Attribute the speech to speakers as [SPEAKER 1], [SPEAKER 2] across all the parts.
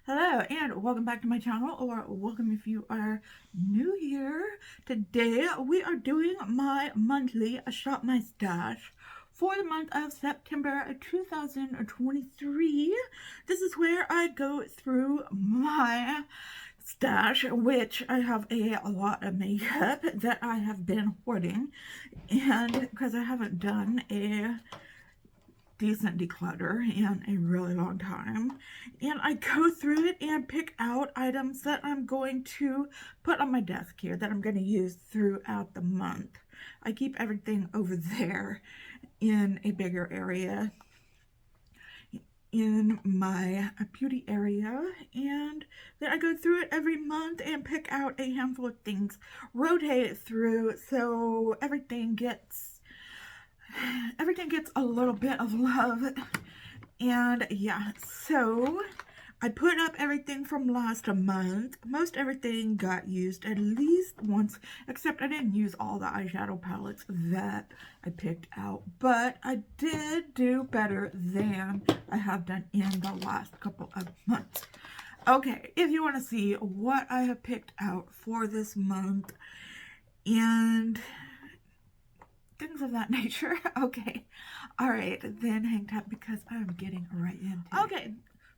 [SPEAKER 1] Hello and welcome back to my channel, or welcome if you are new here. Today we are doing my monthly Shop My Stash for the month of September 2023. This is where I go through my stash, which I have a lot of makeup that I have been hoarding, and because I haven't done a decent declutter in a really long time, and I go through it and pick out items that I'm going to put on my desk here that I'm going to use throughout the month. I keep everything over there in a bigger area in my beauty area, and then I go through it every month and pick out a handful of things, rotate it through so everything gets a little bit of love. And yeah, so I put up everything from last month. Most everything got used at least once, except I didn't use all the eyeshadow palettes that I picked out, but I did do better than I have done in the last couple of months. Okay, if you want to see what I have picked out for this month and things of that nature. Okay, all right, then hang tight because I'm getting right into it. Okay,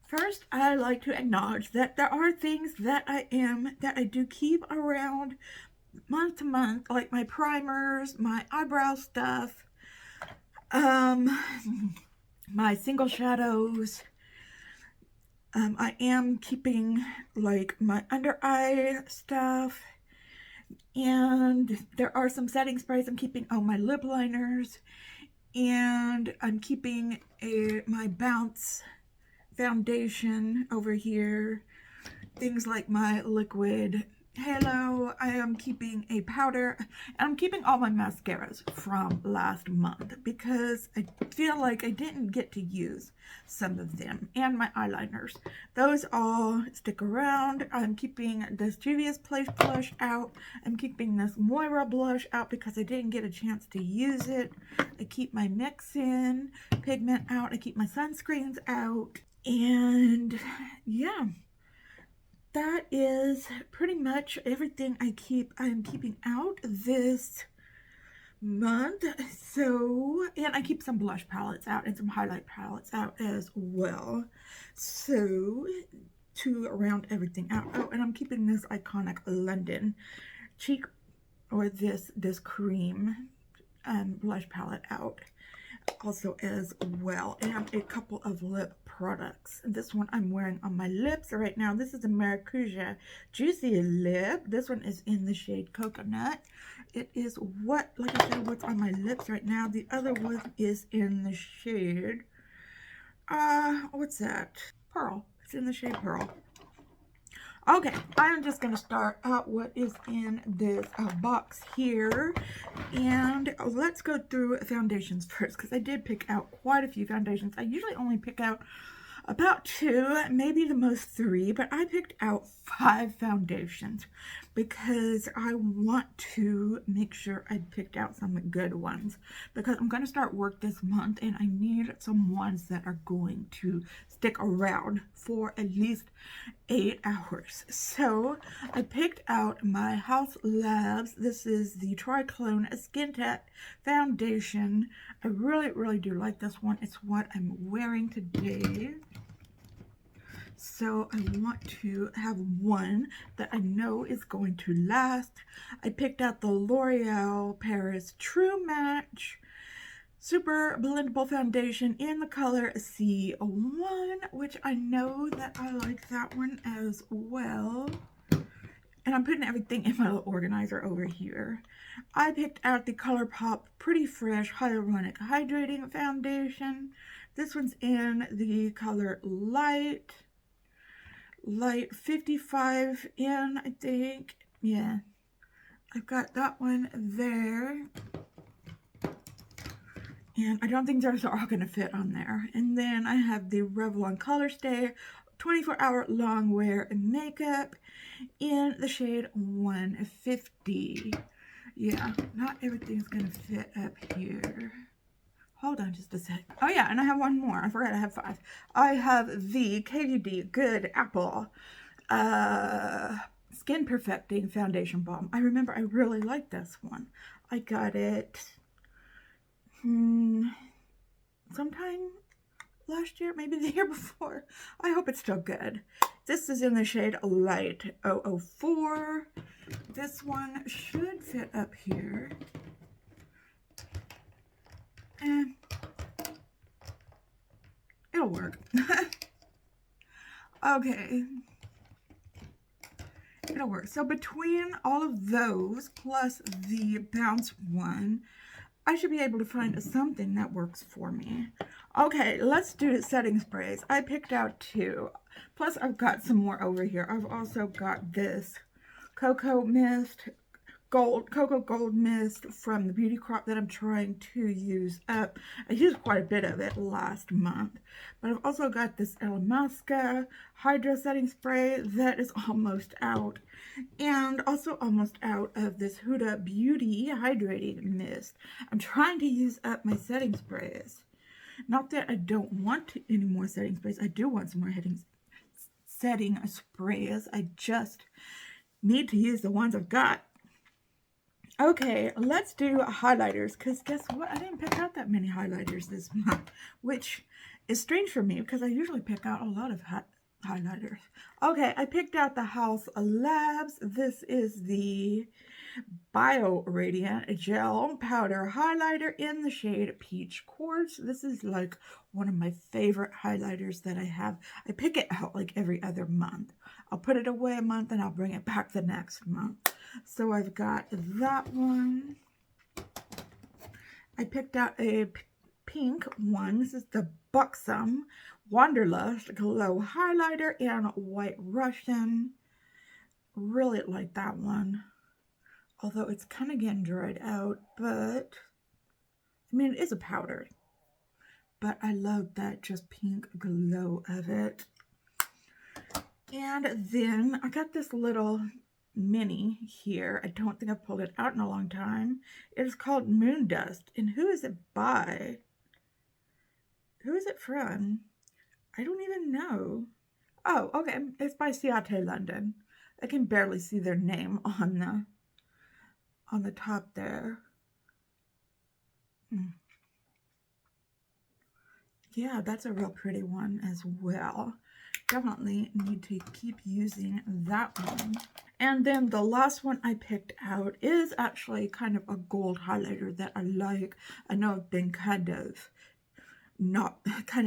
[SPEAKER 1] first I like to acknowledge that there are things that I do keep around month to month, like my primers, my eyebrow stuff, my single shadows. I am keeping like my under eye stuff, and there are some setting sprays I'm keeping on my lip liners, and I'm keeping my Bounce foundation over here, things like my liquid halo. I am keeping a powder, and I'm keeping all my mascaras from last month because I feel like I didn't get to use some of them, and my eyeliners. Those all stick around. I'm keeping this Juvia's Place blush out. I'm keeping this Moira blush out because I didn't get a chance to use it. I keep my Mix-In pigment out. I keep my sunscreens out. And yeah, that is pretty much everything I'm keeping out this month. So, and I keep some blush palettes out and some highlight palettes out as well, so to round everything out. Oh, and I'm keeping this iconic London cheek, or this cream blush palette out also as well, and a couple of lip products. This one I'm wearing on my lips right now. This is a Maracuja Juicy Lip. This one is in the shade Coconut. It is like I said, what's on my lips right now. The other one is in the shade, what's that? Pearl. It's in the shade Pearl. Okay, I'm just going to start out what is in this box here, and let's go through foundations first, because I did pick out quite a few foundations. I usually only pick out about 2, maybe the most 3, but I picked out 5 foundations because I want to make sure I picked out some good ones, because I'm going to start work this month and I need some ones that are going to stick around for at least 8 hours. So I picked out my House Labs. This is the Triclone Skin Tech foundation. I really do like this one. It's what I'm wearing today. So I want to have one that I know is going to last. I picked out the L'Oreal Paris True Match Super Blendable Foundation in the color C1, which I know that I like that one as well. And I'm putting everything in my little organizer over here. I picked out the ColourPop Pretty Fresh Hyaluronic Hydrating Foundation. This one's in the color Light 55 in, I think. Yeah, I've got that one there. And I don't think those are all going to fit on there. And then I have the Revlon Color Stay 24-hour long wear makeup in the shade 150. Yeah, not everything's going to fit up here. Hold on just a sec. Oh yeah, and I have one more. I forgot I have 5. I have the KVD Good Apple Skin Perfecting Foundation Balm. I remember I really liked this one. I got it sometime last year, maybe the year before. I hope it's still good. This is in the shade Light 004. This one should fit up here. And it'll work. Okay. It'll work. So between all of those plus the Bounce one, I should be able to find something that works for me. Okay, let's do setting sprays. I picked out 2. Plus, I've got some more over here. I've also got this Cocoa Gold Mist from the Beauty Crop that I'm trying to use up. I used quite a bit of it last month. But I've also got this Alamasca Hydro Setting Spray that is almost out. And also almost out of this Huda Beauty Hydrating Mist. I'm trying to use up my setting sprays. Not that I don't want any more setting sprays. I do want some more setting sprays. I just need to use the ones I've got. Okay, let's do highlighters, because guess what? I didn't pick out that many highlighters this month, which is strange for me because I usually pick out a lot of highlighters. Okay, I picked out the House Labs. This is the Bio Radiant Gel Powder Highlighter in the shade Peach Quartz. This is like one of my favorite highlighters that I have. I pick it out like every other month. I'll put it away a month and I'll bring it back the next month. So I've got that one. I picked out a pink one. This is the Buxom Wanderlust Glow Highlighter in White Russian. Really like that one. Although it's kind of getting dried out, but I mean, it is a powder. But I love that just pink glow of it. And then I got this little mini here. I don't think I've pulled it out in a long time. It is called Moon Dust. And who is it by? Who is it from? I don't even know. Oh, okay. It's by Ciate London. I can barely see their name on the top there. Yeah, that's a real pretty one as well. Definitely need to keep using that one. And then the last one I picked out is actually kind of a gold highlighter that I like. I know I've been kind of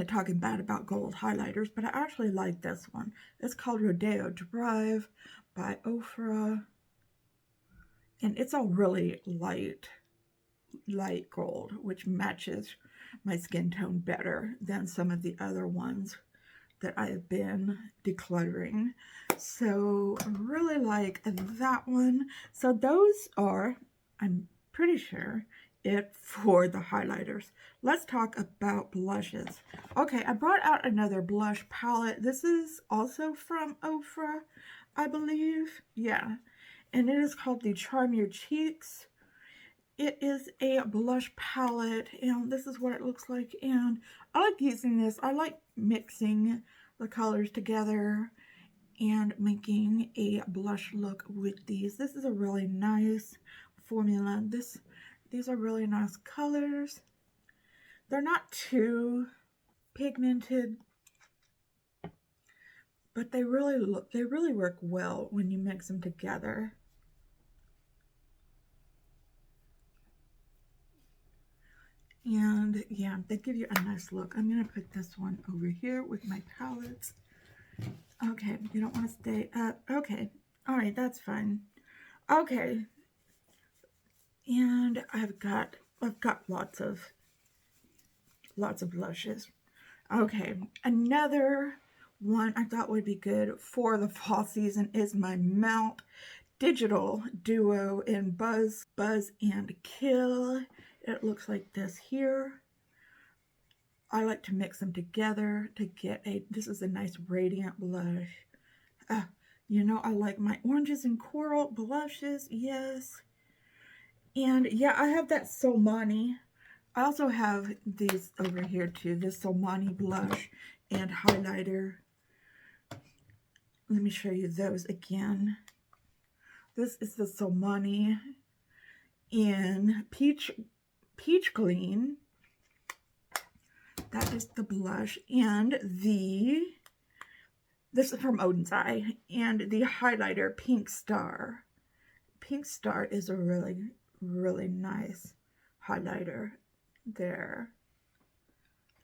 [SPEAKER 1] talking bad about gold highlighters, but I actually like this one. It's called Rodeo Drive by Ofra. And it's a really light gold, which matches my skin tone better than some of the other ones that I've been decluttering. So I really like that one. So those are, I'm pretty sure, it for the highlighters. Let's talk about blushes. Okay, I brought out another blush palette. This is also from Ofra, I believe. Yeah, and it is called the Charm Your Cheeks. It is a blush palette, and this is what it looks like. And I like using this. I like mixing the colors together and making a blush look with these. This is a really nice formula. These are really nice colors. They're not too pigmented, but they really work well when you mix them together. And yeah, they give you a nice look. I'm going to put this one over here with my palettes. Okay, you don't want to stay up. Okay, all right, that's fine. Okay, and I've got lots of blushes. Okay, another one I thought would be good for the fall season is my Mount Digital Duo in Buzz and Kill. It looks like this here. I like to mix them together to get this is a nice radiant blush. You know, I like my oranges and coral blushes, yes. And yeah, I have that Solmani I also have these over here too, this Solmani blush and highlighter. Let me show you those again. This is the Solmani in Peach Clean. That is the blush, and this is from Odin's Eye, and the highlighter Pink Star. Pink Star is a really, really nice highlighter there.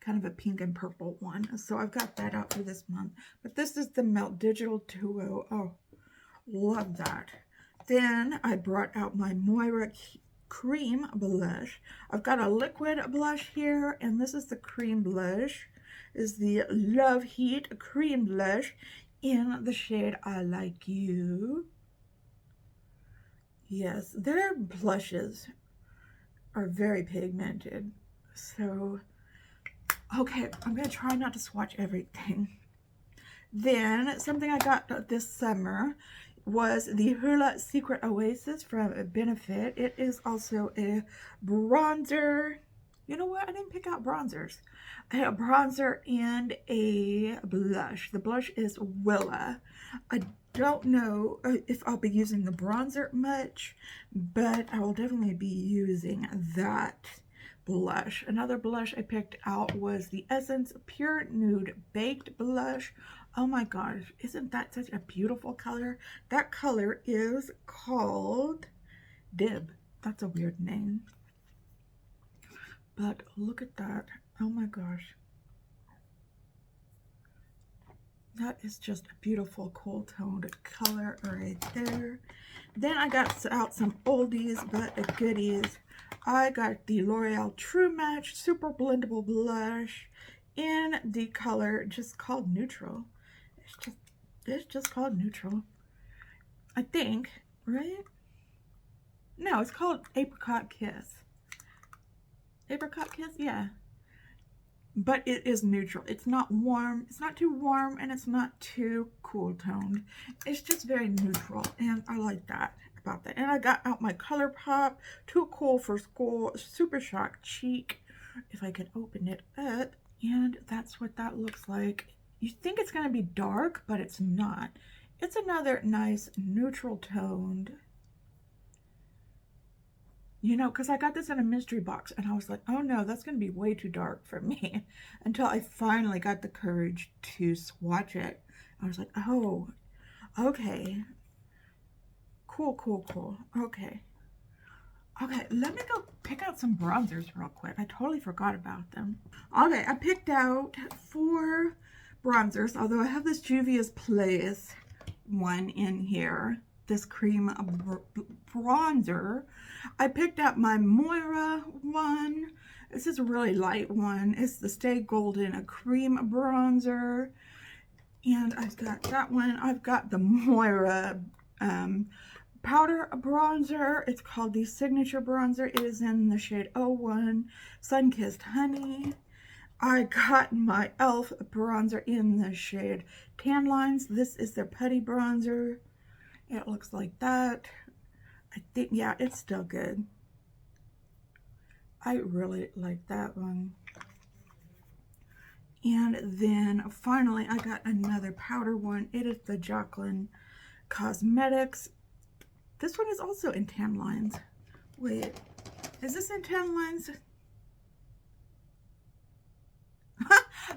[SPEAKER 1] Kind of a pink and purple one. So I've got that out for this month. But this is the Melt Digital Duo. Oh, love that. Then I brought out my Moira cream blush. I've got a liquid blush here, and this is the cream blush. This is the Love Heat cream blush in the shade I Like You. Yes, their blushes are very pigmented. So, okay, I'm going to try not to swatch everything. Then, something I got this summer was the Hoola Secret Oasis from Benefit. It is also a bronzer. You know what? I didn't pick out bronzers. I have a bronzer and a blush. The blush is Willa. I don't know if I'll be using the bronzer much, but I will definitely be using that blush. Another blush I picked out was the Essence Pure Nude Baked Blush. Oh my gosh, isn't that such a beautiful color? That color is called Dib. That's a weird name. But look at that. Oh my gosh. That is just a beautiful cool toned color right there. Then I got out some oldies but goodies. I got the L'Oreal True Match Super Blendable Blush in the color just called Neutral. It's just called Neutral. I think, right? No, it's called Apricot Kiss. Apricot Kiss, yeah. But it is neutral. It's not warm. It's not too warm, and it's not too cool toned. It's just very neutral, and I like that about that. And I got out my ColourPop Too Cool for School Super Shock Cheek, if I could open it up. And that's what that looks like. You think it's going to be dark, but it's not. It's another nice neutral toned. You know, because I got this in a mystery box, and I was like, oh no, that's going to be way too dark for me, until I finally got the courage to swatch it. I was like, oh, okay. Cool, cool, cool. Okay. Okay, let me go pick out some bronzers real quick. I totally forgot about them. Okay, I picked out 4 bronzers, although I have this Juvia's Place one in here. This cream bronzer. I picked up my Moira one. This is a really light one. It's the Stay Golden, a cream bronzer. And I've got that one. I've got the Moira powder bronzer. It's called the Signature Bronzer. It is in the shade 01 Sun-Kissed Honey. I got my e.l.f. bronzer in the shade Tan Lines. This is their putty bronzer. It looks like that. I think, yeah, it's still good. I really like that one. And then finally, I got another powder one. It is the Jaclyn Cosmetics. This one is also in Tan Lines. Wait, is this in Tan Lines?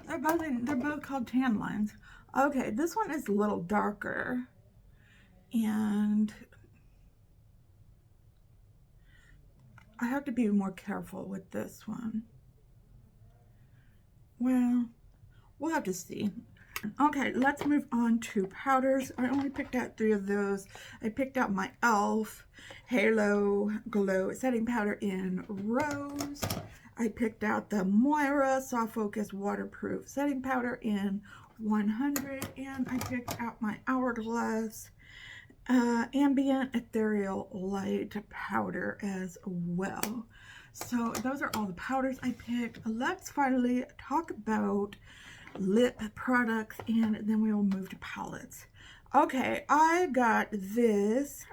[SPEAKER 1] They're both called Tan Lines. Okay, this one is a little darker. And I have to be more careful with this one. Well, we'll have to see. Okay, let's move on to powders. I only picked out 3 of those. I picked out my e.l.f. Halo Glow Setting Powder in Rose. I picked out the Moira Soft Focus Waterproof Setting Powder in 100. And I picked out my Hourglass Ambient Ethereal Light Powder as well. So those are all the powders I picked. Let's finally talk about lip products, and then we will move to palettes. Okay, I got this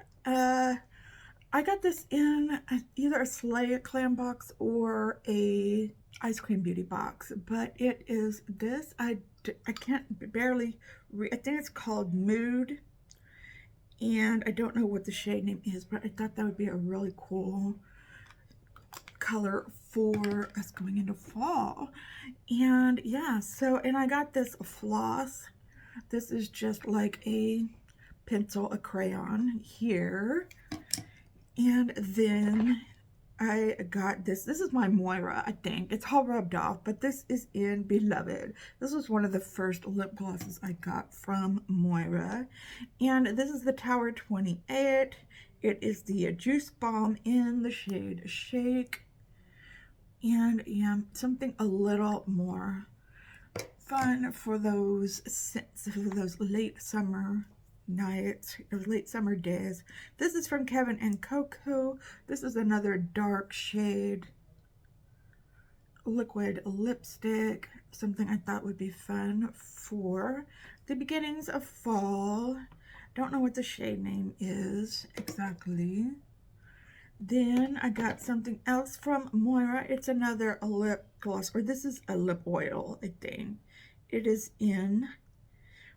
[SPEAKER 1] I got this in either a Slay clam box or a ice cream beauty box, but it is this. I can't barely I think it's called Mood, and I don't know what the shade name is, but I thought that would be a really cool color for us going into fall. And yeah, so, and I got this floss. This is just like a pencil, a crayon here. And then I got this. This is my Moira, I think. It's all rubbed off, but this is in Beloved. This was one of the first lip glosses I got from Moira. And this is the Tower 28. It is the Juice Bomb in the shade Shake. And yeah, something a little more fun for those late summer nights or late summer days. This is from Kevin and Coco. This is another dark shade liquid lipstick, something I thought would be fun for the beginnings of fall. Don't know what the shade name is exactly. Then I got something else from Moira. It's another lip gloss, or this is a lip oil, I think. It is in,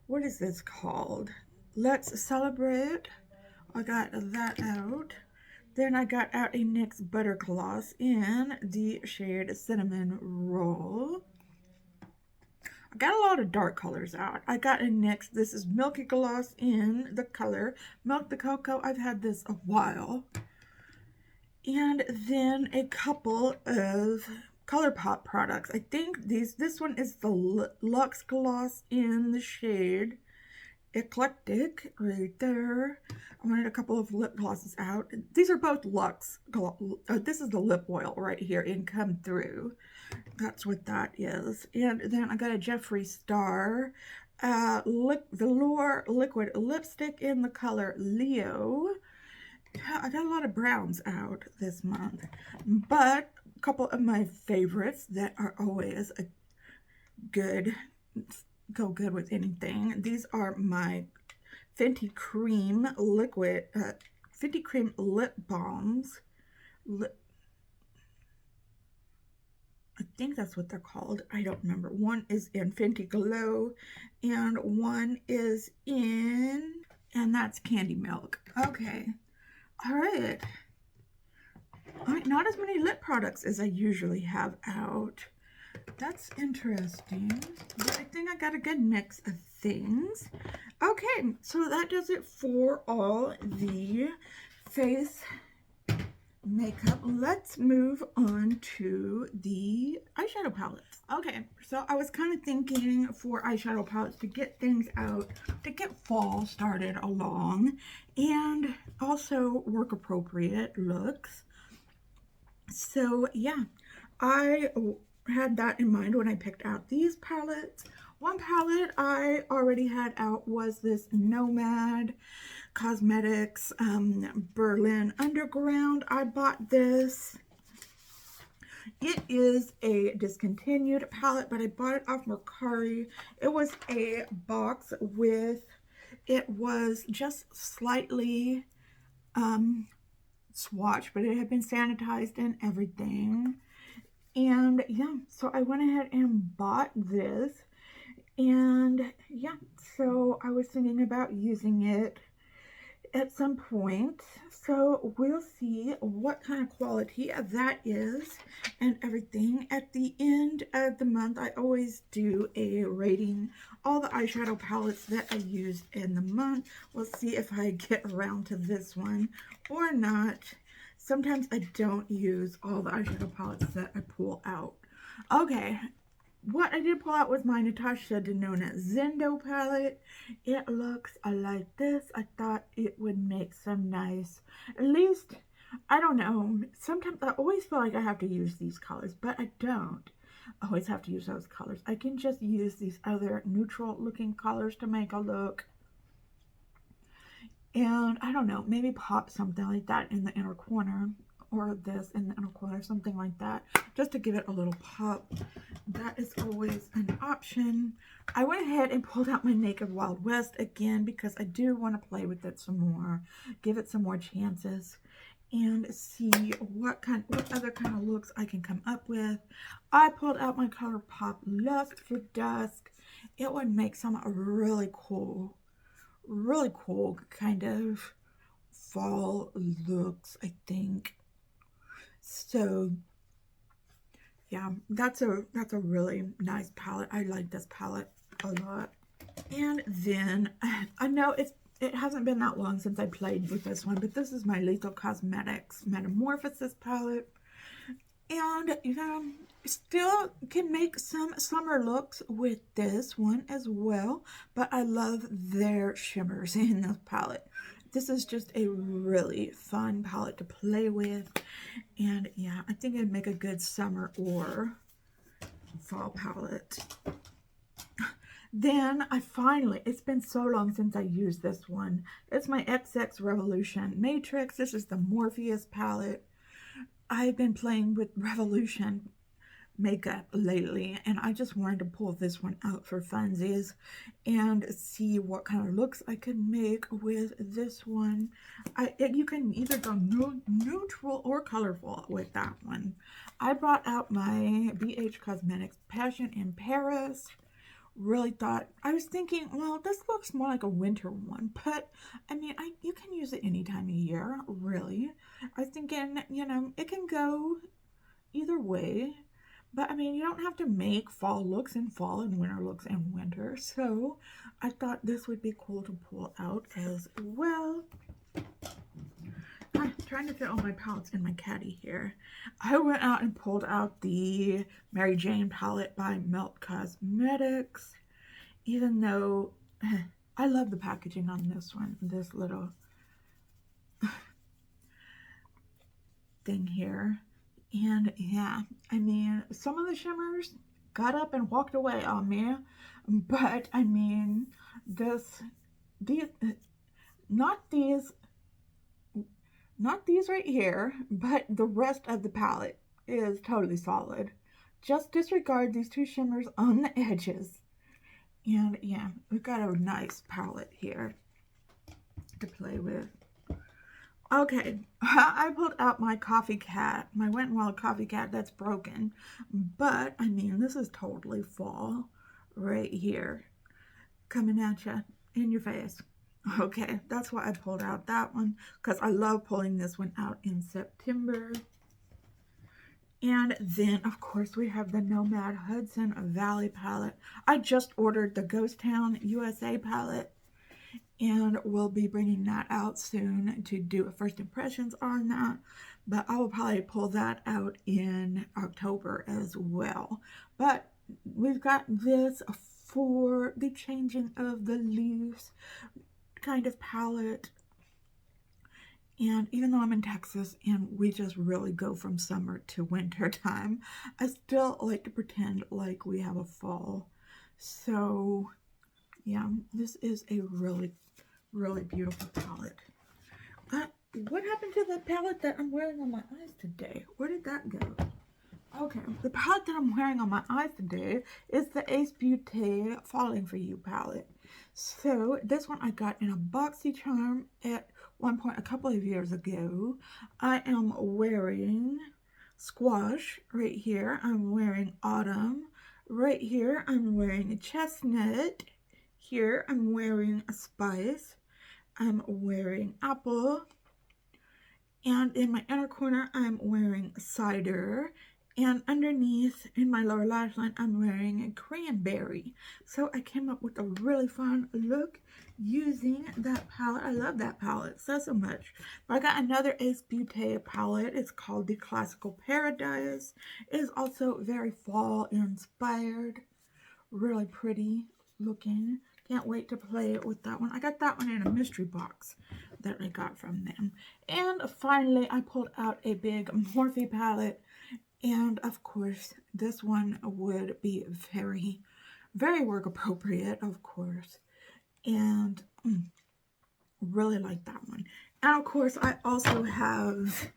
[SPEAKER 1] what is this called? Let's Celebrate. I got that out. Then I got out a NYX Butter Gloss in the shade Cinnamon Roll. I got a lot of dark colors out. I got a NYX, this is Milky Gloss in the color Milk the Cocoa. I've had this a while. And then a couple of ColourPop products. I think this one is the Luxe Gloss in the shade Eclectic, right there. I wanted a couple of lip glosses out. These are both Luxe. This is the lip oil right here in Come Through. That's what that is. And then I got a Jeffree Star Velour Liquid Lipstick in the color Leo. I got a lot of browns out this month, but a couple of my favorites that are always go good with anything. These are my Fenty Cream liquid, Fenty Cream lip balms. I think that's what they're called. I don't remember. One is in Fenty Glow, and one is in, and that's Candy Milk. Okay. All right, not as many lip products as I usually have out. That's interesting, but I think I got a good mix of things. Okay, so that does it for all the face makeup. Let's move on to the eyeshadow palettes. Okay, so I was kind of thinking for eyeshadow palettes to get things out, to get fall started along, and also work appropriate looks. So yeah, I had that in mind when I picked out these palettes. One palette I already had out was this Nomad Cosmetics Berlin Underground. I bought this. It is a discontinued palette, but I bought it off Mercari. It was a box with, it was just slightly swatched, but it had been sanitized and everything. And yeah, so I went ahead and bought this. And yeah, so I was thinking about using it at some point. So we'll see what kind of quality that is and everything. At the end of the month, I always do a rating, all the eyeshadow palettes that I used in the month. We'll see if I get around to this one or not. Sometimes I don't use all the eyeshadow palettes that I pull out. Okay, what I did pull out was my Natasha Denona Zendo palette. It looks like this. I thought it would make some nice, at least, I don't know. Sometimes I always feel like I have to use these colors, but I don't always have to use those colors. I can just use these other neutral looking colors to make a look. And I don't know, maybe pop something like that in the inner corner, or this in the inner corner, something like that, just to give it a little pop. That is always an option. I went ahead and pulled out my Naked Wild West again because I do want to play with it some more, give it some more chances. and see what other kind of looks I can come up with. I pulled out my ColourPop Lust for Dusk. It would make some really cool kind of fall looks, I think. So yeah, that's a really nice palette. I like this palette a lot. And then I know it hasn't been that long since I played with this one, but this is my Lethal Cosmetics Metamorphosis palette. And you know, still can make some summer looks with this one as well, but I love their shimmers in this palette. This is just a really fun palette to play with, and yeah, I think it'd make a good summer or fall palette. Then it's been so long since I used this one. It's my XX Revolution Matrix. This is the Morpheus palette. I've been playing with Revolution makeup lately, and I just wanted to pull this one out for funsies and see what kind of looks I could make with this one. You can either go neutral or colorful with that one. I brought out my BH Cosmetics Passion in Paris. Really thought, I was thinking, well, this looks more like a winter one, but I mean, you can use it any time of year, really. I was thinking, you know, it can go either way, but I mean, you don't have to make fall looks in fall and winter looks in winter. So I thought this would be cool to pull out as well. I'm trying to fit all my palettes in my caddy here. I went out and pulled out the Mary Jane palette by Melt Cosmetics, even though I love the packaging on this one, this little thing here. And yeah, I mean, some of the shimmers got up and walked away on me, but I mean, not these right here, but the rest of the palette is totally solid. Just disregard these two shimmers on the edges. And yeah, we've got a nice palette here to play with. Okay, I pulled out my Coffee Cat, my Wet n Wild Coffee Cat that's broken. But, I mean, this is totally fall right here. Coming at you in your face. Okay, that's why I pulled out that one, because I love pulling this one out in September. And then, of course, we have the Nomad Hudson Valley palette. I just ordered the Ghost Town USA palette, and we'll be bringing that out soon to do a first impressions on that. But I will probably pull that out in October as well. But we've got this for the changing of the leaves kind of palette. And even though I'm in Texas and we just really go from summer to winter time, I still like to pretend like we have a fall. So yeah, this is a really beautiful palette. But what happened to the palette that I'm wearing on my eyes today? Where did that go? Okay, the palette that I'm wearing on my eyes today is the Ace Beauty Falling For You palette. So this one I got in a BoxyCharm at one point a couple of years ago. I am wearing Squash right here. I'm wearing Autumn right here. I'm wearing Chestnut. Here I'm wearing a Spice. I'm wearing Apple. And in my inner corner I'm wearing Cider. And underneath, in my lower lash line, I'm wearing a Cranberry. So I came up with a really fun look using that palette. I love that palette so much. But I got another Ace Beauty palette. It's called the Classical Paradise. It is also very fall inspired. Really pretty looking. Can't wait to play it with that one. I got that one in a mystery box that I got from them. And finally, I pulled out a big Morphe palette. And of course, this one would be very work appropriate, of course. And really like that one. And of course, I also have,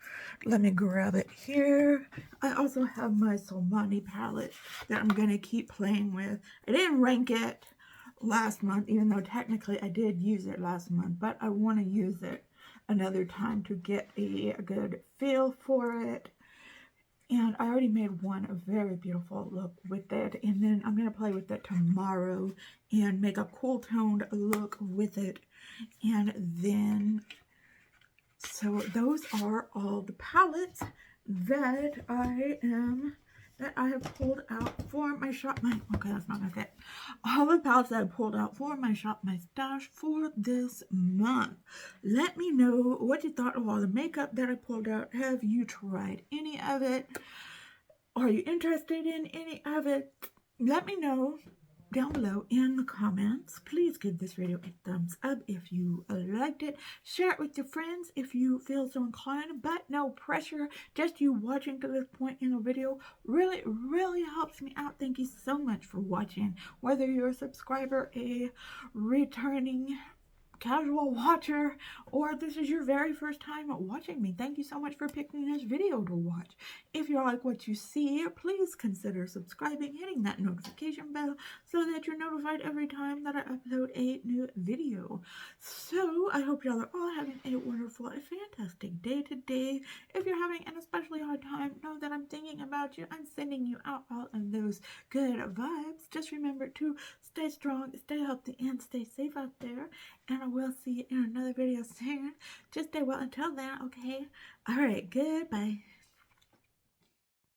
[SPEAKER 1] let me grab it here. I also have my Solmani palette that I'm going to keep playing with. I didn't rank it last month, even though technically I did use it last month, but I want to use it another time to get a good feel for it. And I already made one a very beautiful look with it, and then I'm going to play with it tomorrow and make a cool toned look with it. And then, so those are all the palettes that I have pulled out for my shop. Okay, that's not gonna fit. All the palettes that I pulled out for my shop, my stash for this month. Let me know what you thought of all the makeup that I pulled out. Have you tried any of it? Are you interested in any of it? Let me know down below in the comments. Please give this video a thumbs up if you liked it. Share it with your friends if you feel so inclined, but no pressure. Just you watching to this point in the video really helps me out. Thank you so much for watching. Whether you're a subscriber, a returning casual watcher, or this is your very first time watching me, thank you so much for picking this video to watch. If you like what you see, please consider subscribing, hitting that notification bell so that you're notified every time that I upload a new video. So I hope y'all are all having a wonderful, a fantastic day today. If you're having an especially hard time, know that I'm thinking about you. I'm sending you out all of those good vibes. Just remember to stay strong, stay healthy, and stay safe out there. And I will see you in another video soon. Just stay well until then, okay? Alright, goodbye.